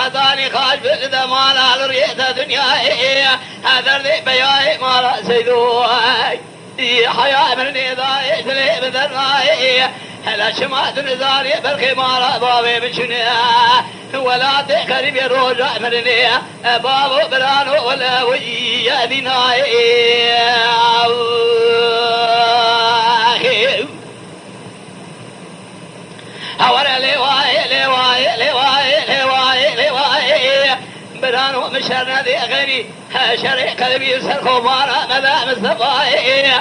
هذاني خاش بلد مال على ريته دنياي هذا ذي بياي مال سيدوي حياة من نضاي تلي بذرناي هلا شمات نزاري برخي مال بابي بشنيا ولا تقرب الرجع مني بابو برانو ولا ويا ديناي هورا لواي برانو مشرنا ذي غني شري قلبي سرخو مارا مذا مصطفاي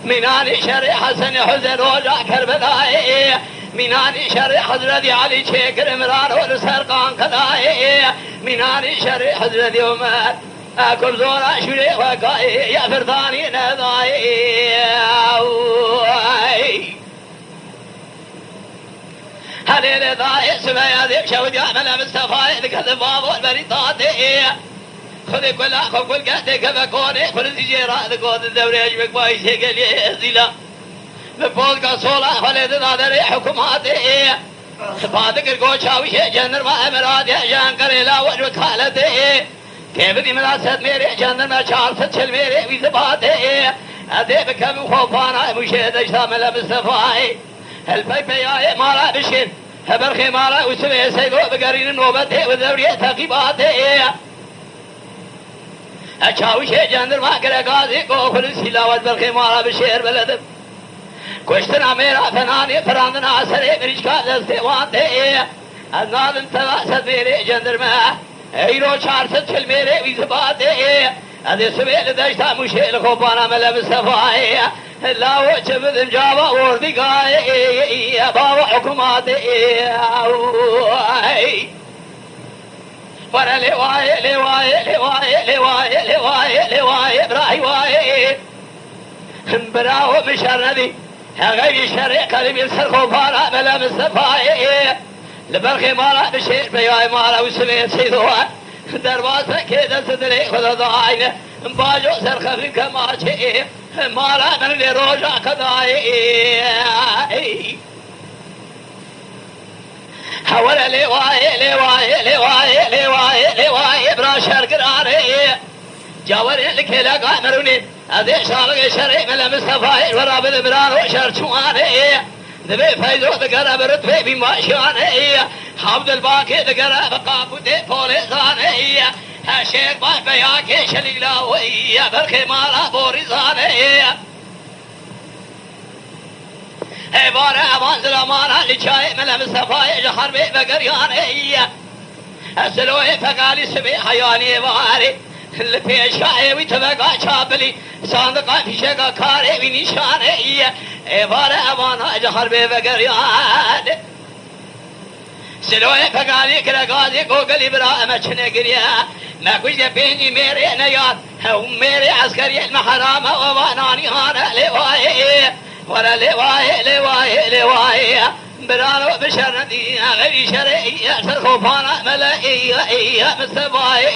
مناني شري حسن حزن وجع كربلاي مناني شري حضرتي علي شكر مران ورسرقان قضاي مناني شري حضرتي عمر اكل زورا شري وقاي يا فرداني نضاي هليل ضاي سمايا ذيب شودي عمل مصطفى ذكر بابو البريطاتي خذي كل اخو كل قهدك بكوني خذ تجيرا ذكود الدوري اجبك باي شكل يزيلا بفوز قصولا خليد نادري حكوماتي فاتك القوشاوي جنر ما امراد يا جان قريلا وجوك حالتي كيف دي ملاسد ميري جنر ما شعر ستشل ميري ويزباتي ادي بكم خوفانا مشيد اشتامل مصطفاي البيبي يا مالا بشين برخي مالا وسوي سيقو بقرين النوبتي والدوري تقيباتي اچاوشي جندر ما کرے غازی کو خلصی لاوت برخی مارا بشیر بلد کشتنا میرا فنانی فراندنا سرے مرشکا دستے وانتے ازنادن تغاسد میرے جندر میں ایرو 400 میرے ویزباتے ادھے سویل دشتا مشیل خوبانا ملب صفائی لاو چبدن جاوا وردی گائے باو حکومات پر لواي براي براو مشردي غير شرع قلبي سرخو بارا بلا مصطفاي لبرخي مالا بشير بياي مالا وسمي سيدوا دروازه كده صدري خدا ضاين باجو سرخفي كماشي مالا من اللي روجا قضاي حول لواي براشر قراري جاور لك لقى مروني هذي شارق شرعي من مصطفى ورا بالبرار وشر شواني ذبي فايزو ذكر برتبي بماشاني حمد الباقي ذكر بقابوتي بوليساني هاشيك باي بياكي شليلا ويا برخي مالا بوريزاني عبارة أمان زلمانا لجاي من مصطفى جحر بي بقرياني أسلوه فقالي سبي حياني واري اللي بيشاي ويتبقى شابلي صندقا في شقا كاري ونشاني عبارة أمان جحر بي بقرياني سلوه فقالي كرقازي قوقلي برا مچنه قريا ما كوش بيني ميري نيار هم ميري عسكري المحرامة وواناني هانا لواي ورا لواي برانو بشردي غير شرعي سرخوفانا ملائي مصطفى